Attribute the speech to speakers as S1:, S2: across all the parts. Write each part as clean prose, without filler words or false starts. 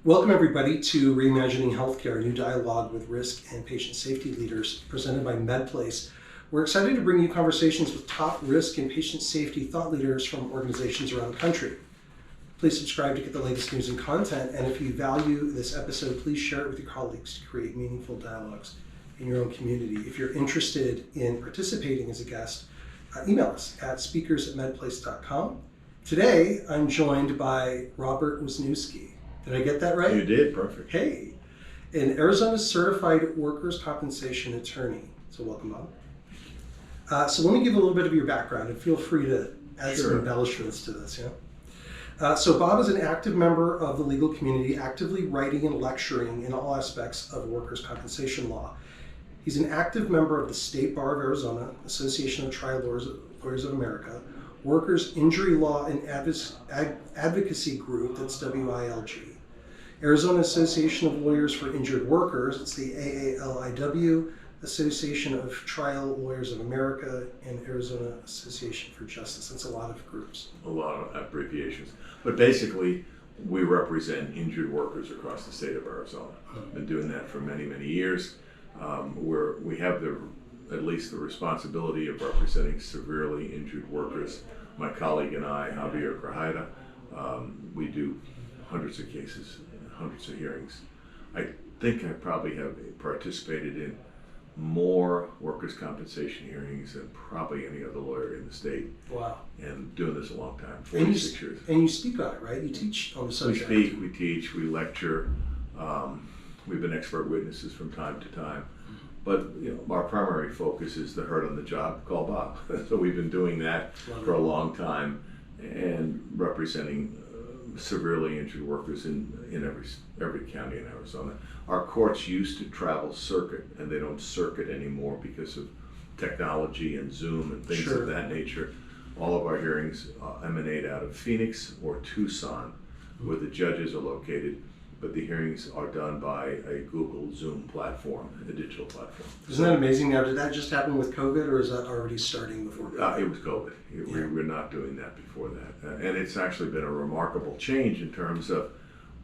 S1: Welcome everybody to Reimagining Healthcare, a new dialogue with risk and patient safety leaders presented by MedPlace. We're excited to bring you conversations with top risk and patient safety thought leaders from organizations around the country. Please subscribe to get the latest news and content, and if you value this episode, please share it with your colleagues to create meaningful dialogues in your own community. If you're interested in participating as a guest, email us at speakers@medplace.com. Today, I'm joined by Robert Wisniewski. Did I get that right?
S2: You did, perfect.
S1: Hey, an Arizona certified workers' compensation attorney. So welcome, Bob. So let me give a little bit of your background, and feel free to add some embellishments to this. So Bob is an active member of the legal community, actively writing and lecturing in all aspects of workers' compensation law. He's an active member of the State Bar of Arizona, Association of Trial Lawyers of America, Workers' Injury Law and Advocacy Group, that's WILG. Arizona Association of Lawyers for Injured Workers, it's the AALIW, Association of Trial Lawyers of America, and Arizona Association for Justice. That's a lot of groups.
S2: A lot of abbreviations. But basically, we represent injured workers across the state of Arizona. Been doing that for many, many years. We have at least the responsibility of representing severely injured workers. My colleague and I, Javier Grajeda, we do hundreds of cases, hundreds of hearings. I think I probably have participated in more workers' compensation hearings than probably any other lawyer in the state.
S1: Wow.
S2: And doing this a long time, 46 years.
S1: And you speak on it, right? You teach on the subject.
S2: We speak, we teach, we lecture. We've been expert witnesses from time to time. But our primary focus is the hurt on the job, call Bob. So we've been doing that for a long time and representing severely injured workers in every county in Arizona. Our courts used to travel circuit, and they don't circuit anymore because of technology and Zoom and things of that nature. All of our hearings emanate out of Phoenix or Tucson, where the judges are located. But the hearings are done by a Google Zoom platform, a digital platform.
S1: Isn't that amazing? Now, did that just happen with COVID, or is that already starting before COVID?
S2: It was COVID. We were not doing that before that. And it's actually been a remarkable change in terms of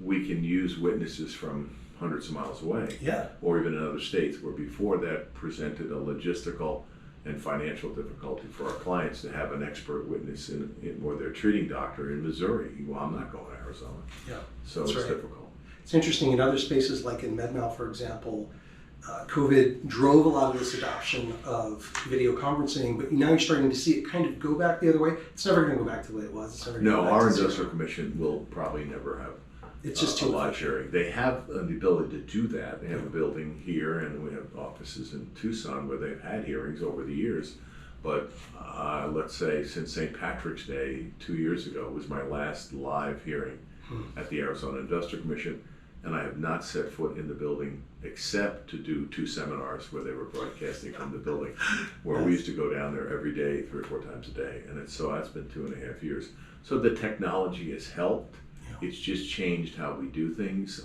S2: we can use witnesses from hundreds of miles away, or even in other states, where before that presented a logistical and financial difficulty for our clients to have an expert witness or their treating doctor in Missouri. Well, I'm not going to Arizona. So it's difficult.
S1: It's interesting in other spaces, like in MedMal, for example, COVID drove a lot of this adoption of video conferencing, but now you're starting to see it kind of go back the other way. It's never going to go back to the way it was. It's never
S2: no, our industrial commission will probably never have
S1: it's just
S2: a live hearing. They have the ability to do that. They have a building here, and we have offices in Tucson where they've had hearings over the years. But let's say since St. Patrick's Day 2 years ago was my last live hearing at the Arizona Industrial Commission. And I have not set foot in the building except to do 2 seminars where they were broadcasting from the building, where we used to go down there every day, 3 or 4 times a day. And that's been 2.5 years. So the technology has helped. It's just changed how we do things.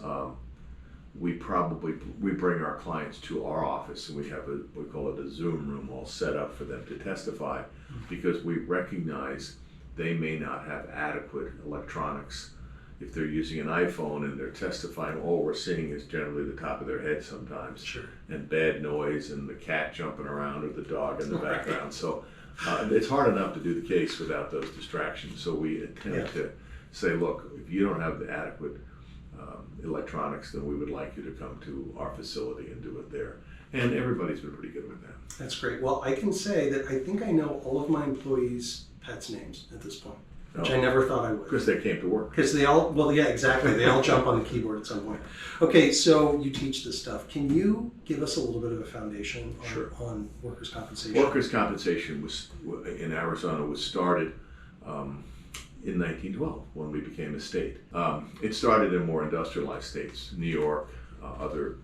S2: We bring our clients to our office, and we call it a Zoom room all set up for them to testify, because we recognize they may not have adequate electronics. If they're using an iPhone and they're testifying, all we're seeing is generally the top of their head sometimes, and bad noise and the cat jumping around or the dog in the background. So it's hard enough to do the case without those distractions. So we attempt to say, look, if you don't have the adequate electronics, then we would like you to come to our facility and do it there. And everybody's been pretty good with that.
S1: That's great. Well, I can say that I think I know all of my employees' pets' names at this point. Which I never thought I would.
S2: Because they came to work.
S1: Because they all, exactly. They all jump on the keyboard at some point. Okay, so you teach this stuff. Can you give us a little bit of a foundation on workers' compensation?
S2: Workers' compensation in Arizona was started in 1912 when we became a state. It started in more industrialized states, New York, other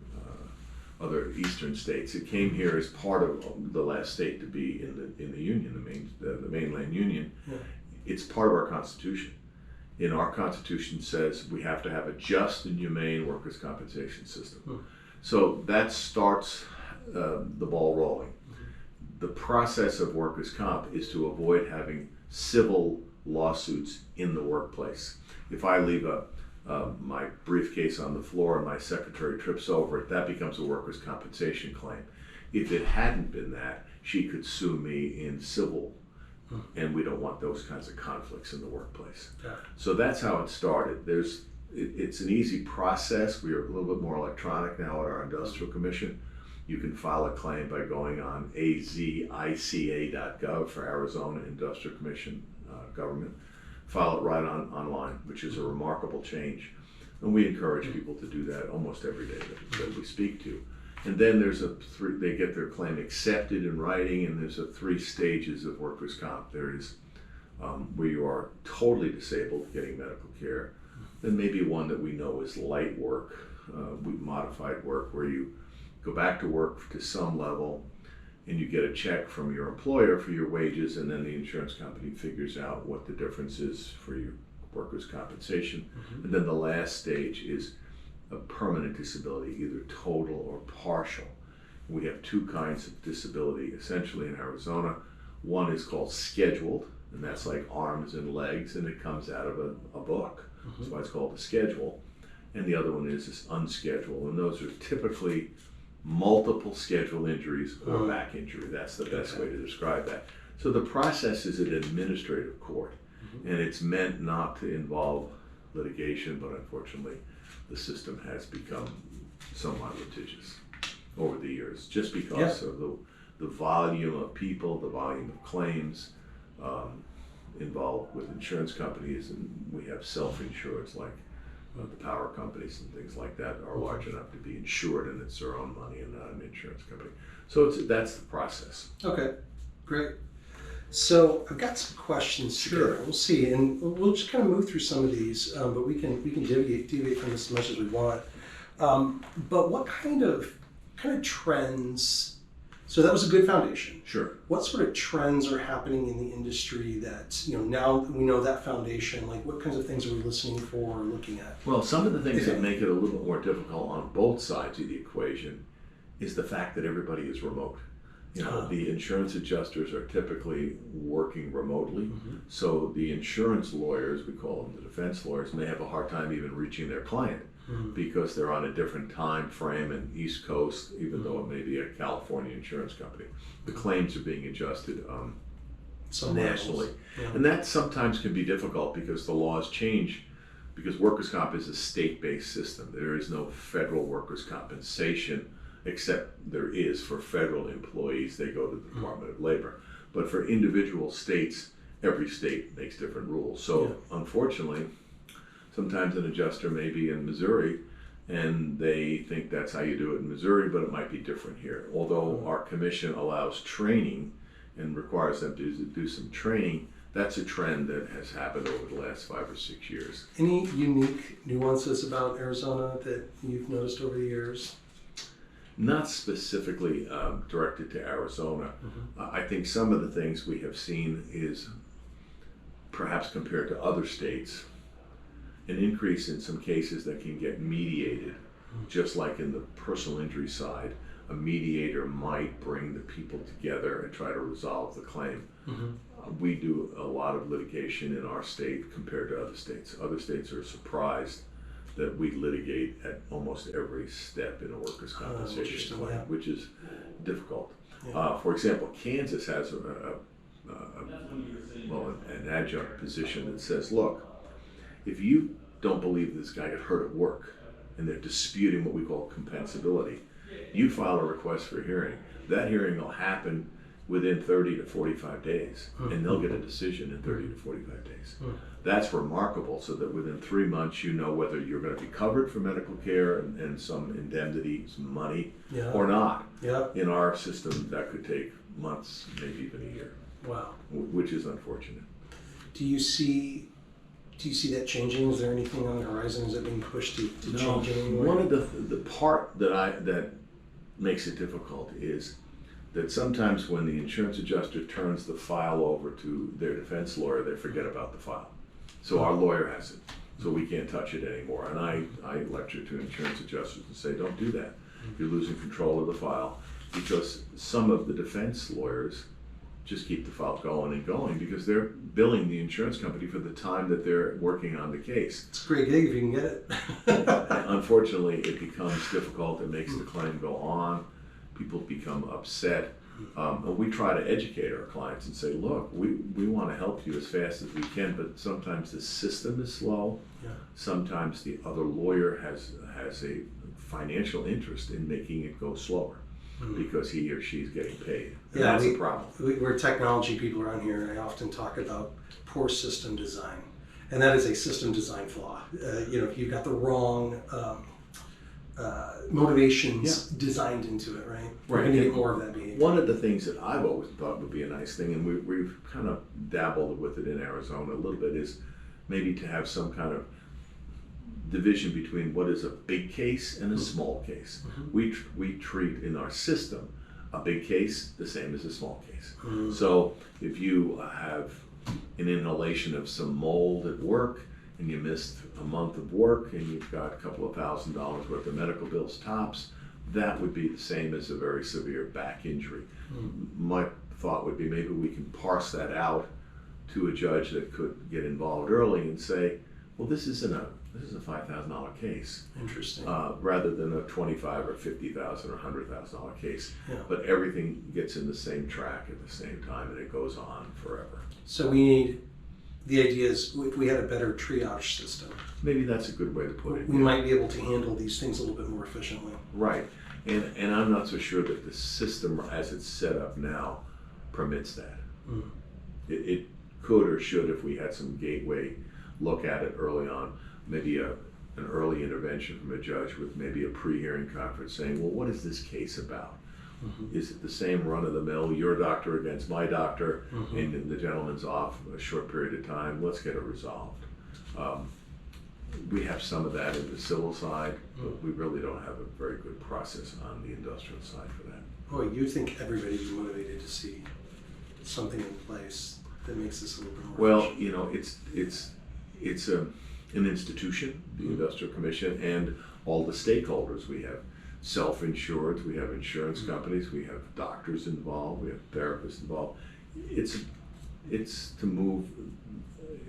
S2: eastern states. It came here as part of the last state to be in the Union, the mainland Union. It's part of our Constitution. In our Constitution says we have to have a just and humane workers' compensation system. So that starts the ball rolling. The process of workers' comp is to avoid having civil lawsuits in the workplace. If I leave my briefcase on the floor and my secretary trips over it, that becomes a workers' compensation claim. If it hadn't been that, she could sue me in civil, and we don't want those kinds of conflicts in the workplace.
S1: Yeah.
S2: So that's how it started. It's an easy process. We are a little bit more electronic now at our industrial commission. You can file a claim by going on azica.gov for Arizona Industrial Commission government. File it right online, which is a remarkable change. And we encourage people to do that almost every day that we speak to. And then they get their claim accepted in writing, and there's 3 stages of workers' comp. There is where you are totally disabled, getting medical care. Then maybe one that we know is light work, modified work, where you go back to work to some level, and you get a check from your employer for your wages, and then the insurance company figures out what the difference is for your workers' compensation. And then the last stage is a permanent disability, either total or partial. We have 2 kinds of disability essentially in Arizona. One is called scheduled, and that's like arms and legs, and it comes out of a book. That's why it's called a schedule. And the other one is unscheduled, and those are typically multiple scheduled injuries or back injury. That's the best way to describe that. So the process is an administrative court, and it's meant not to involve litigation, but unfortunately the system has become somewhat litigious over the years, just because of the volume of people, the volume of claims involved with insurance companies, and we have self-insureds like the power companies and things like that are large enough to be insured, and it's their own money and not an insurance company. So that's the process.
S1: Okay, great. So I've got some questions here. We'll see, and we'll just kind of move through some of these, but we can deviate from this as much as we want. But what kind of trends? So that was a good foundation.
S2: Sure.
S1: What sort of trends are happening in the industry that, now we know that foundation, like what kinds of things are we listening for or looking at?
S2: Well, some of the things that make it a little bit more difficult on both sides of the equation is the fact that everybody is remote. The insurance adjusters are typically working remotely, so the insurance lawyers, we call them the defense lawyers, may have a hard time even reaching their client because they're on a different time frame in East Coast, even though it may be a California insurance company. The claims are being adjusted nationally. And that sometimes can be difficult because the laws change, because workers' comp is a state-based system. There is no federal workers' compensation, except there is for federal employees. They go to the Department of Labor. But for individual states, every state makes different rules. So unfortunately, sometimes an adjuster may be in Missouri and they think that's how you do it in Missouri, but it might be different here. Although our commission allows training and requires them to do some training, that's a trend that has happened over the last 5 or 6 years.
S1: Any unique nuances about Arizona that you've noticed over the years?
S2: Not specifically directed to Arizona. I think some of the things we have seen is, perhaps compared to other states, an increase in some cases that can get mediated. Just like in the personal injury side, a mediator might bring the people together and try to resolve the claim. We do a lot of litigation in our state compared to other states. Other states are surprised that we litigate at almost every step in a workers' compensation claim, which is difficult. For example, Kansas has an adjunct position that says, look, if you don't believe this guy got hurt at work and they're disputing what we call compensability, you file a request for hearing. That hearing will happen within 30 to 45 days, and they'll get a decision in 30 to 45 days. That's remarkable, so that within 3 months you know whether you're going to be covered for medical care and some indemnity, some money, or not. In our system, that could take months, maybe even a year.
S1: Wow.
S2: Which is unfortunate.
S1: Do you see that changing? Is there anything on the horizon? Is that being pushed to change in any way?
S2: One of the part that makes it difficult is that sometimes when the insurance adjuster turns the file over to their defense lawyer, they forget about the file. So our lawyer has it, so we can't touch it anymore. And I lecture to insurance adjusters and say, don't do that. You're losing control of the file, because some of the defense lawyers just keep the file going and going because they're billing the insurance company for the time that they're working on the case.
S1: It's a great gig if you can get it.
S2: Unfortunately, it becomes difficult. It makes the claim go on. People become upset. And we try to educate our clients and say, look, we want to help you as fast as we can, but sometimes the system is slow.
S1: Yeah.
S2: Sometimes the other lawyer has a financial interest in making it go slower because he or she's getting paid. And that's a problem.
S1: We're technology people around here, and I often talk about poor system design. And that is a system design flaw. If you've got the wrong motivations designed into it, right? We're going to get more of that behavior.
S2: One of the things that I've always thought would be a nice thing, and we've kind of dabbled with it in Arizona a little bit, is maybe to have some kind of division between what is a big case and a small case. We treat in our system a big case the same as a small case. So if you have an inhalation of some mold at work and you missed a month of work and you've got a couple of $1,000s worth of medical bills tops, that would be the same as a very severe back injury. My thought would be maybe we can parse that out to a judge that could get involved early and say, well, this is a $5,000 case.
S1: Interesting.
S2: Rather than a $25,000 or $50,000 or $100,000 case.
S1: Yeah.
S2: But everything gets in the same track at the same time and it goes on forever.
S1: So the idea is if we had a better triage system,
S2: maybe that's a good way to put it.
S1: We might be able to handle these things a little bit more efficiently.
S2: Right. And I'm not so sure that the system as it's set up now permits that. It could or should if we had some gateway look at it early on, maybe an early intervention from a judge with maybe a pre-hearing conference saying, well, what is this case about? Is it the same run-of-the-mill, your doctor against my doctor, and the gentleman's off a short period of time, let's get it resolved. We have some of that in the civil side, but we really don't have a very good process on the industrial side for that.
S1: Boy, you'd think everybody'd be motivated to see something in place that makes this a little bit more efficient.
S2: It's an institution, the Industrial Commission, and all the stakeholders. We have self-insured, we have insurance companies, we have doctors involved, we have therapists involved. It's to move.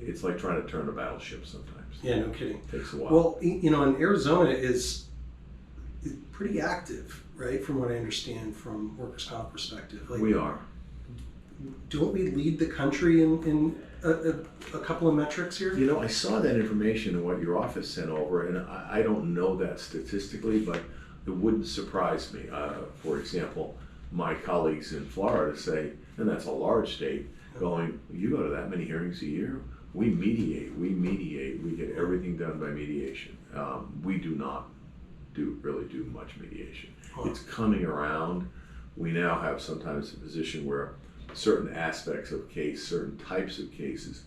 S2: It's like trying to turn a battleship sometimes.
S1: Yeah, no kidding.
S2: It takes a while.
S1: Well, and Arizona is pretty active, right? From what I understand from workers' comp perspective.
S2: We are.
S1: Don't we lead the country in a couple of metrics here?
S2: I saw that information in what your office sent over, and I don't know that statistically, but it wouldn't surprise me. For example, my colleagues in Florida say, and that's a large state, going, you go to that many hearings a year? We mediate, we get everything done by mediation. We do not really do much mediation. It's coming around. We now have sometimes a position where certain aspects of a case, certain types of cases,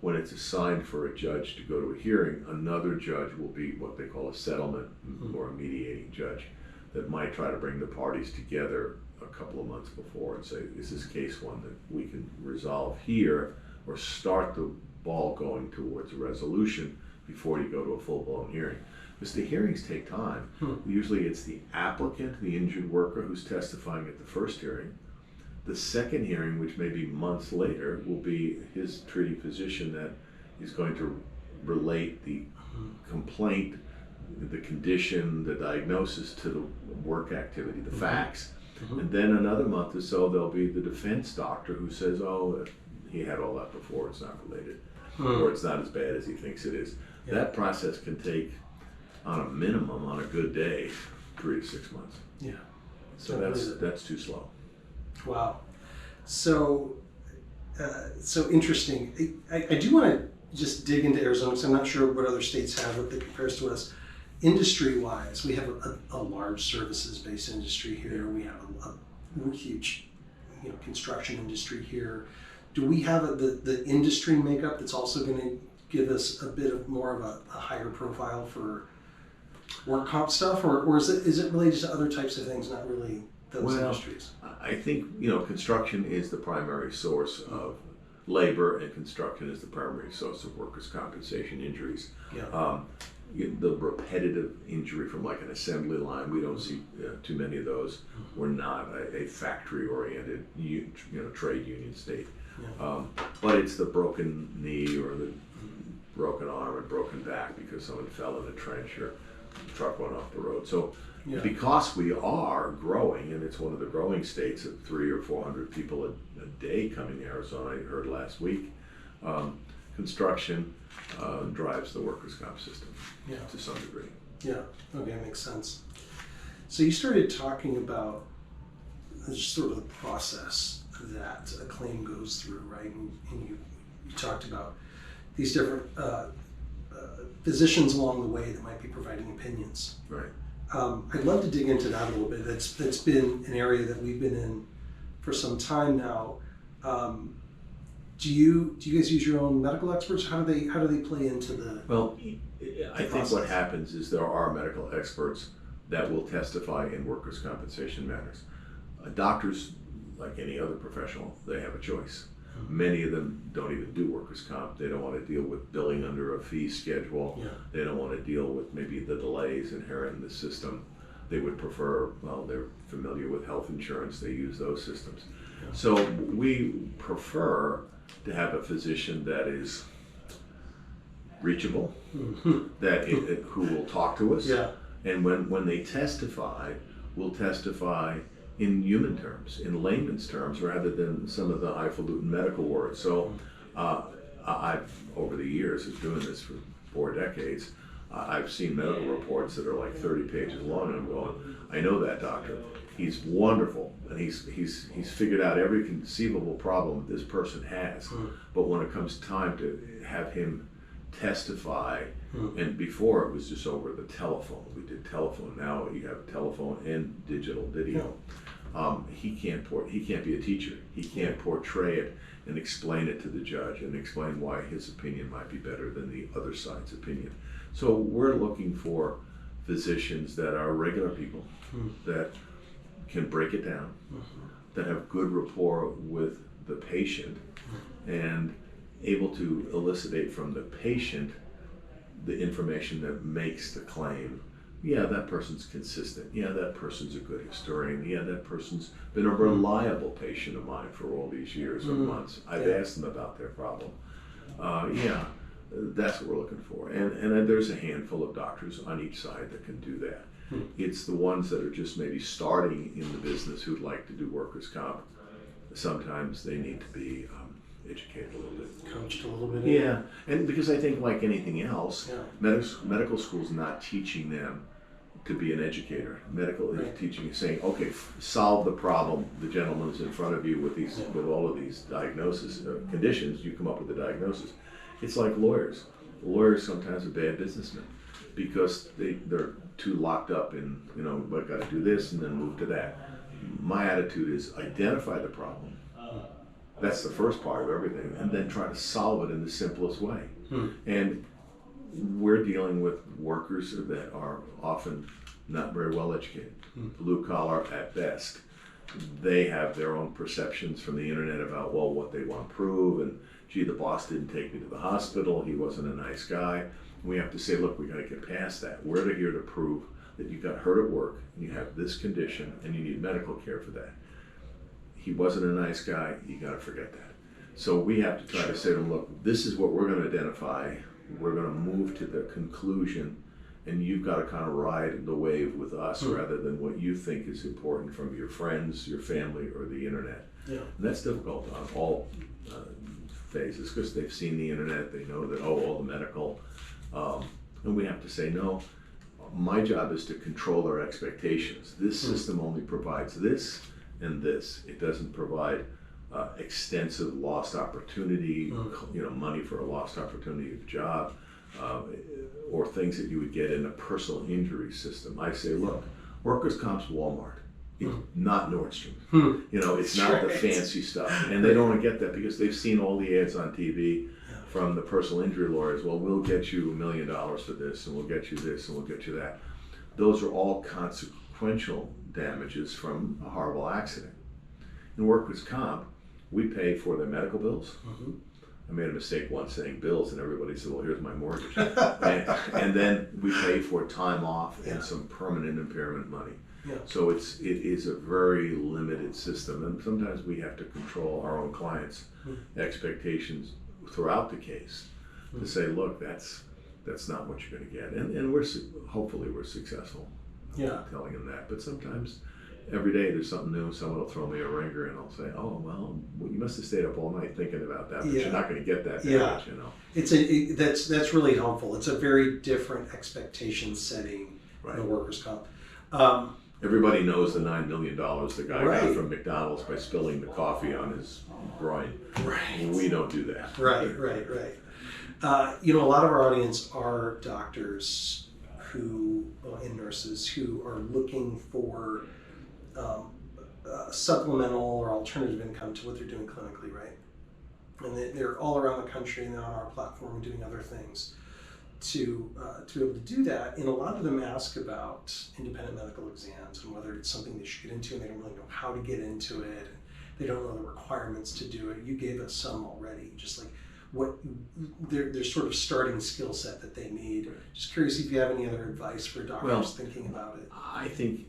S2: when it's assigned for a judge to go to a hearing, another judge will be what they call a settlement or a mediating judge that might try to bring the parties together a couple of months before and say, is this case one that we can resolve here or start the ball going towards a resolution before you go to a full-blown hearing? Because the hearings take time. Usually it's the applicant, the injured worker, who's testifying at the first hearing. The second hearing, which may be months later, will be his treating physician that is going to relate the complaint, the condition, the diagnosis to the work activity, the facts. And then another month or so, there'll be the defense doctor who says, oh, he had all that before, it's not related, or it's not as bad as he thinks it is. Yeah. That process can take, on a minimum, on a good day, 3 to 6 months.
S1: Yeah.
S2: So that's too slow.
S1: Wow. So interesting. I do want to just dig into Arizona because I'm not sure what other states have that compares to us. Industry-wise, we have a large services-based industry here. We have a huge, construction industry here. Do we have the industry makeup that's also going to give us a bit of more of a higher profile for work comp stuff, or is it related to other types of things, not really those industries?
S2: I think construction is the primary source of labor, and construction is the primary source of workers' compensation injuries.
S1: Yeah.
S2: the repetitive injury from like an assembly line, we don't see too many of those. We're not a factory-oriented, trade union state.
S1: Yeah.
S2: But it's the broken knee or the broken arm or broken back because someone fell in a trench or the truck went off the road. So because we are growing, and it's one of the growing states of 300 or 400 people a day coming to Arizona, I heard last week, construction drives the workers' comp system to some degree. Yeah,
S1: okay, makes sense. So you started talking about just sort of the process that a claim goes through, right? And you talked about these different physicians along the way that might be providing opinions.
S2: Right.
S1: I'd love to dig into that a little bit. That's been an area that we've been in for some time now. Do you guys use your own medical experts? How do they play into the?
S2: Well, I think what happens is there are medical experts that will testify in workers' compensation matters. Doctors, like any other professional, they have a choice. Many of them don't even do workers' comp. They don't want to deal with billing under a fee schedule. Yeah. They don't want to deal with maybe the delays inherent in the system. They would prefer, well, they're familiar with health insurance. They use those systems. Yeah. So we prefer to have a physician that is reachable, that who will talk to us. Yeah. And when they testify, will testify in human terms, in layman's terms, rather than some of the highfalutin medical words. So I've, over the years of doing this for 4 decades, I've seen medical reports that are like 30 pages long, and I'm going, I know that doctor. He's wonderful, and he's figured out every conceivable problem this person has. But when it comes time to have him testify, and before it was just over the telephone. We did telephone. Now you have telephone and digital video. He can't be a teacher. He can't portray it and explain it to the judge and explain why his opinion might be better than the other side's opinion. So we're looking for physicians that are regular people that can break it down, that have good rapport with the patient, and able to elucidate from the patient the information that makes the claim. Yeah, that person's consistent. Yeah, that person's a good historian. Yeah, that person's been a reliable patient of mine for all these years or months. I've asked them about their problem. That's what we're looking for. And there's a handful of doctors on each side that can do that. It's the ones that are just maybe starting in the business who'd like to do workers' comp. Sometimes they need to be educated a little bit.
S1: Coached a little bit.
S2: Yeah, and because I think like anything else, medical school's not teaching them to be an educator. Medical is teaching you, saying, okay, solve the problem. The gentleman's in front of you with these, with all of these diagnoses, conditions. You come up with the diagnosis. It's like lawyers. Lawyers sometimes are bad businessmen because they're too locked up in, I've got to do this and then move to that. My attitude is identify the problem. That's the first part of everything, and then try to solve it in the simplest way. And we're dealing with workers that are often not very well educated, blue collar at best. They have their own perceptions from the internet about, well, what they want to prove, and gee, the boss didn't take me to the hospital, he wasn't a nice guy. We have to say, look, we got to get past that. We're here to prove that you got hurt at work, and you have this condition, and you need medical care for that. He wasn't a nice guy, you got to forget that. So we have to try to say to them, look, this is what we're going to identify. We're going to move to the conclusion, and you've got to kind of ride the wave with us rather than what you think is important from your friends, your family, or the internet. Yeah. And that's difficult on all phases because they've seen the internet, they know that, all the medical, and we have to say, no, my job is to control our expectations. This system only provides this and this. It doesn't provide extensive lost opportunity, money for a lost opportunity of a job, or things that you would get in a personal injury system. I say, look, workers' comp's Walmart. It's not Nordstrom. It's not the fancy stuff. And they don't want to get that because they've seen all the ads on TV from the personal injury lawyers. Well, we'll get you $1 million for this, and we'll get you this, and we'll get you that. Those are all consequential damages from a horrible accident. In workers' comp, we pay for their medical bills, I made a mistake once saying bills, and everybody said, well, here's my mortgage. and then we pay for time off and some permanent impairment money.
S1: Yeah.
S2: So it is a very limited system, and sometimes we have to control our own clients' expectations throughout the case to say, look, that's not what you're going to get, and hopefully we're successful telling them that. But sometimes every day there's something new. Someone will throw me a ringer, and I'll say, oh well, you must have stayed up all night thinking about that, but you're not going to get that damage, you know.
S1: That's really helpful. It's a very different expectation setting in the workers' comp.
S2: Everybody knows the $9 million the guy got from McDonald's by spilling the coffee on his groin.
S1: Right.
S2: We don't do that.
S1: Right. A lot of our audience are doctors and nurses who are looking for supplemental or alternative income to what they're doing clinically, right? And they're all around the country and they're on our platform doing other things to be able to do that. And a lot of them ask about independent medical exams and whether it's something they should get into, and they don't really know how to get into it. And they don't know the requirements to do it. You gave us some already, just like what their sort of starting skill set that they need. Just curious if you have any other advice for doctors thinking about it.
S2: I think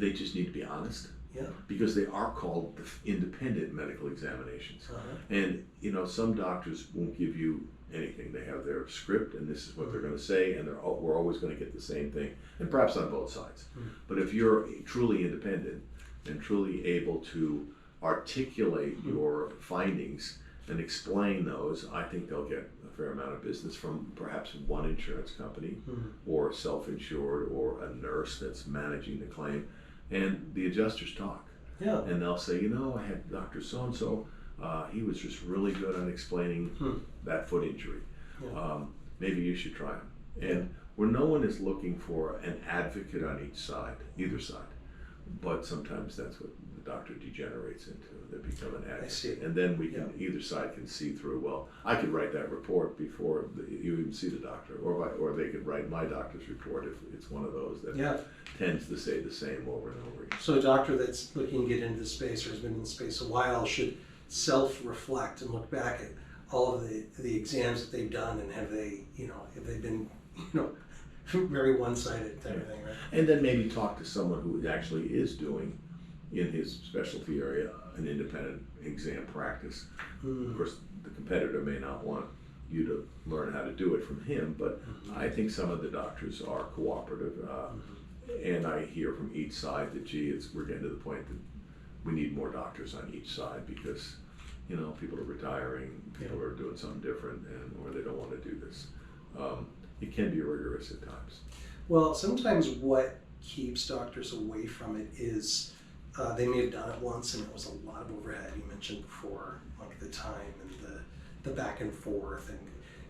S2: they just need to be honest.
S1: Yeah.
S2: Because they are called independent medical examinations. And some doctors won't give you anything. They have their script, and this is what they're going to say, and we're always going to get the same thing, and perhaps on both sides. But if you're truly independent and truly able to articulate your findings and explain those, I think they'll get a fair amount of business from perhaps one insurance company or self-insured or a nurse that's managing the claim. And the adjusters talk. Yeah. And they'll say, I had Dr. So-and-so, he was just really good on explaining that foot injury. Yeah. Maybe you should try him. And where no one is looking for an advocate on either side, but sometimes that's what the doctor degenerates into. They become an advocate. And then either side can see through, well, I could write that report before you even see the doctor, or they could write my doctor's report if it's one of those that tends to say the same over and over again.
S1: So a doctor that's looking to get into the space or has been in the space a while should self-reflect and look back at all of the exams that they've done, and have they been very one-sided type of thing, right?
S2: And then maybe talk to someone who actually is doing, in his specialty area, an independent exam practice. Of course, the competitor may not want you to learn how to do it from him, but I think some of the doctors are cooperative. And I hear from each side that, we're getting to the point that we need more doctors on each side, because people are retiring, people are doing something different, or they don't want to do this. It can be rigorous at times.
S1: Well, sometimes what keeps doctors away from it is they may have done it once and it was a lot of overhead. You mentioned before, like the time and the back and forth and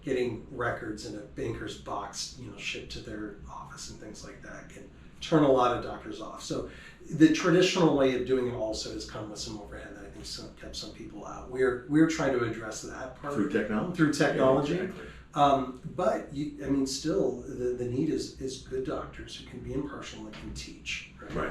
S1: getting records in a banker's box, shipped to their office and things like that can turn a lot of doctors off. So the traditional way of doing it also has come with some overhead that I think kept some people out. We're trying to address that part
S2: through technology.
S1: Yeah, exactly. But still the need is good doctors who can be impartial and can teach. Right.